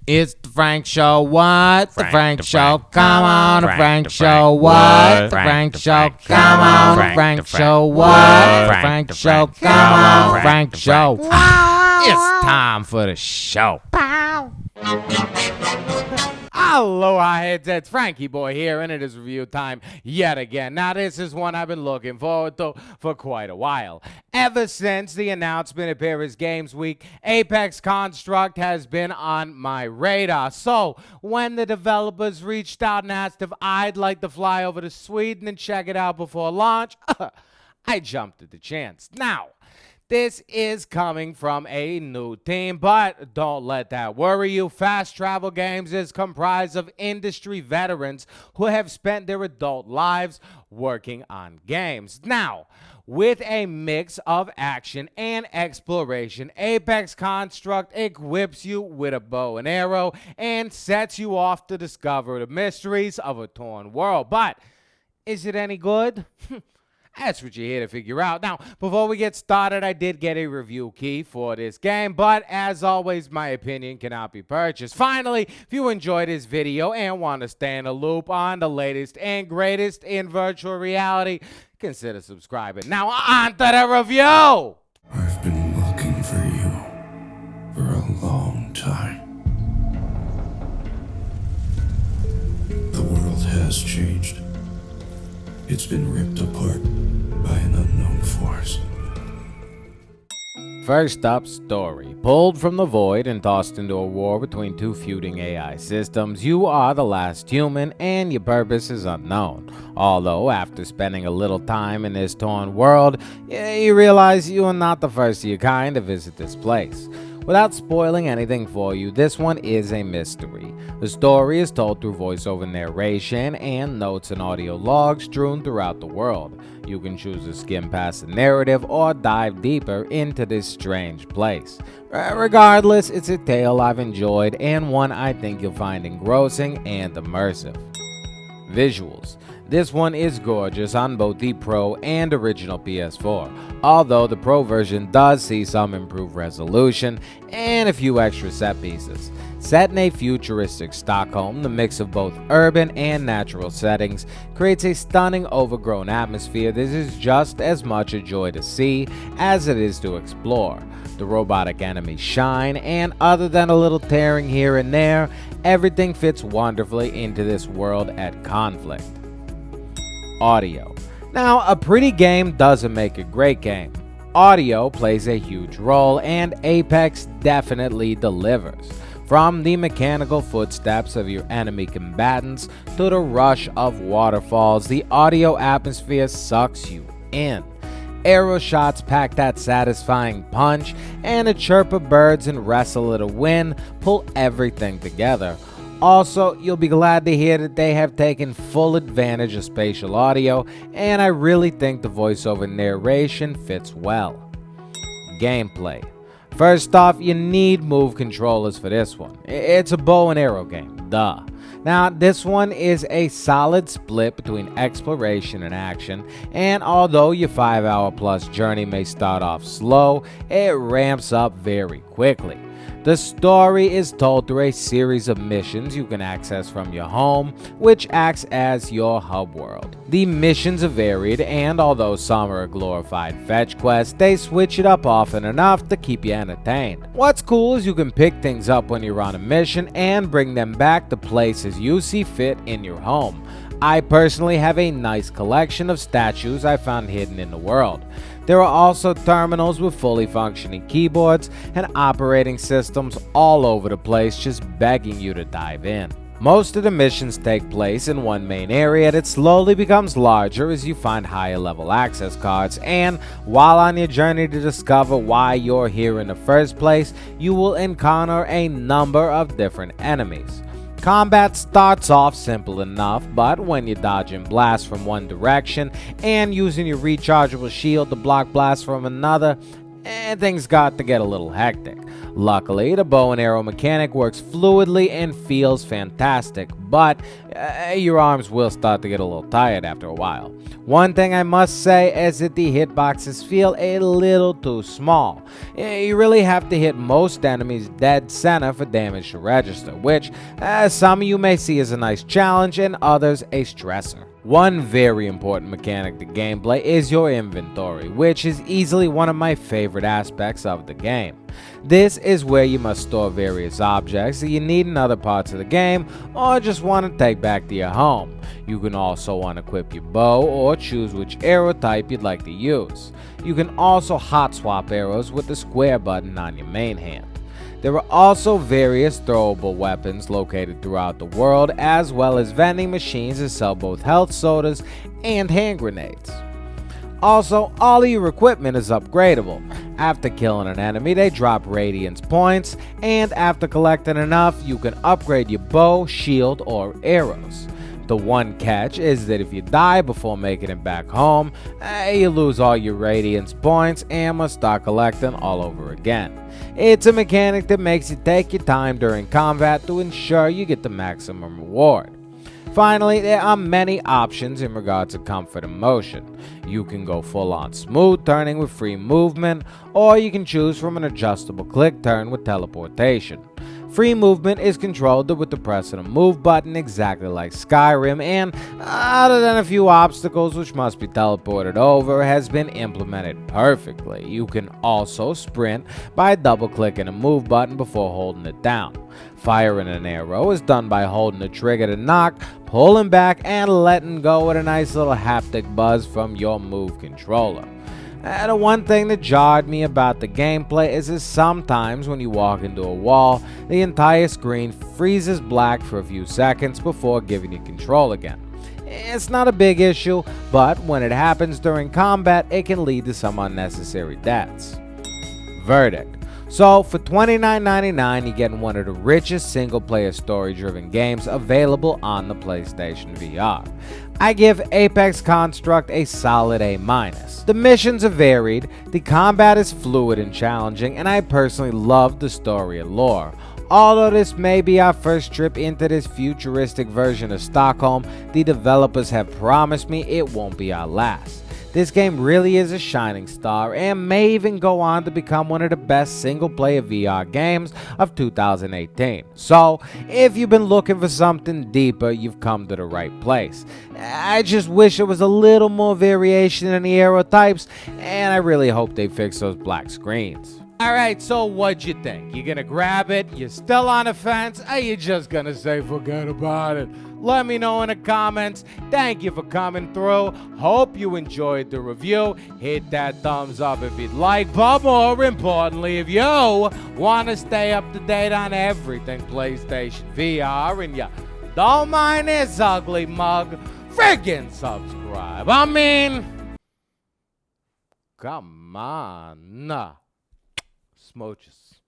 It's the Frank Show. What? The Frank Show. Frank. Come on, the Frank Show. What? What? The Frank. Frank Show. Frank. Come on, the Frank Show. What? The Frank Show. Come on, the Frank Show. It's time for the show. Aloha, it's Frankie Boy here, and it is review time yet again. Now, this is one I've been looking forward to for quite a while. Ever since the announcement at PSVR Games Week, Apex Construct has been on my radar. So, when the developers reached out and asked if I'd like to fly over to Sweden and check it out before launch, I jumped at the chance. Now, this is coming from a new team, but don't let that worry you. Fast Travel Games is comprised of industry veterans who have spent their adult lives working on games. Now, with a mix of action and exploration, Apex Construct equips you with a bow and arrow and sets you off to discover the mysteries of a torn world. But is it any good? That's what you're here to figure out. Now, before we get started, I did get a review key for this game, but as always, my opinion cannot be purchased. Finally, if you enjoyed this video and want to stay in the loop on the latest and greatest in virtual reality, consider subscribing. Now, on to the review! I've been looking for you for a long time. The world has changed. It's been ripped apart by an unknown force. First up, story. Pulled from the void and tossed into a war between two feuding AI systems, you are the last human and your purpose is unknown. Although, after spending a little time in this torn world, you realize you are not the first of your kind to visit this place. Without spoiling anything for you, this one is a mystery. The story is told through voiceover narration and notes and audio logs strewn throughout the world. You can choose to skim past the narrative or dive deeper into this strange place. Regardless, it's a tale I've enjoyed and one I think you'll find engrossing and immersive. Visuals. This one is gorgeous on both the Pro and original PS4, although the Pro version does see some improved resolution and a few extra set pieces. Set in a futuristic Stockholm, the mix of both urban and natural settings creates a stunning overgrown atmosphere that is just as much a joy to see as it is to explore. The robotic enemies shine, and other than a little tearing here and there, everything fits wonderfully into this world at conflict. Audio. Now, a pretty game doesn't make a great game. Audio plays a huge role, and Apex definitely delivers. From the mechanical footsteps of your enemy combatants to the rush of waterfalls, the audio atmosphere sucks you in. Arrow shots pack that satisfying punch, and a chirp of birds and wrestle of the wind pull everything together. Also, you'll be glad to hear that they have taken full advantage of spatial audio, and I really think the voiceover narration fits well. Gameplay. First off, you need move controllers for this one. It's a bow and arrow game, duh. Now, this one is a solid split between exploration and action, and although your 5-hour plus journey may start off slow, it ramps up very quickly. The story is told through a series of missions you can access from your home, which acts as your hub world. The missions are varied, and although some are a glorified fetch quest, they switch it up often enough to keep you entertained. What's cool is you can pick things up when you're on a mission and bring them back to places you see fit in your home. I personally have a nice collection of statues I found hidden in the world. There are also terminals with fully functioning keyboards and operating systems all over the place just begging you to dive in. Most of the missions take place in one main area that slowly becomes larger as you find higher level access cards, and while on your journey to discover why you're here in the first place, you will encounter a number of different enemies. Combat starts off simple enough, but when you're dodging blasts from one direction and using your rechargeable shield to block blasts from another, and things got to get a little hectic. Luckily, the bow and arrow mechanic works fluidly and feels fantastic, but your arms will start to get a little tired after a while. One thing I must say is that the hitboxes feel a little too small. You really have to hit most enemies dead center for damage to register, which some of you may see as a nice challenge and others a stressor. One very important mechanic to gameplay is your inventory, which is easily one of my favorite aspects of the game. This is where you must store various objects that you need in other parts of the game or just want to take back to your home. You can also unequip your bow or choose which arrow type you'd like to use. You can also hot swap arrows with the square button on your main hand. There are also various throwable weapons located throughout the world, as well as vending machines that sell both health sodas and hand grenades. Also, all of your equipment is upgradable. After killing an enemy, they drop radiance points, and after collecting enough, you can upgrade your bow, shield, or arrows. The one catch is that if you die before making it back home, you lose all your radiance points and must start collecting all over again. It's a mechanic that makes you take your time during combat to ensure you get the maximum reward. Finally, there are many options in regards to comfort and motion. You can go full on smooth turning with free movement, or you can choose from an adjustable click turn with teleportation. Free movement is controlled with the press of the move button exactly like Skyrim, and other than a few obstacles which must be teleported over, has been implemented perfectly. You can also sprint by double clicking the move button before holding it down. Firing an arrow is done by holding the trigger to knock, pulling back, and letting go with a nice little haptic buzz from your move controller. The one thing that jarred me about the gameplay is that sometimes when you walk into a wall, the entire screen freezes black for a few seconds before giving you control again. It's not a big issue, but when it happens during combat, it can lead to some unnecessary deaths. Verdict. So for $29.99, you get one of the richest single-player story-driven games available on the PlayStation VR. I give Apex Construct a solid A-. The missions are varied, the combat is fluid and challenging, and I personally love the story and lore. Although this may be our first trip into this futuristic version of Stockholm, the developers have promised me it won't be our last. This game really is a shining star and may even go on to become one of the best single-player VR games of 2018. So, if you've been looking for something deeper, you've come to the right place. I just wish there was a little more variation in the arrow types, and I really hope they fix those black screens. Alright, so what'd you think? You gonna grab it? You still on the fence? Are you just gonna say forget about it? Let me know in the comments. Thank you for coming through. Hope you enjoyed the review. Hit that thumbs up if you'd like, but more importantly, if you want to stay up to date on everything PlayStation VR and you don't mind this ugly mug, friggin' subscribe. I mean, come on. Smooches.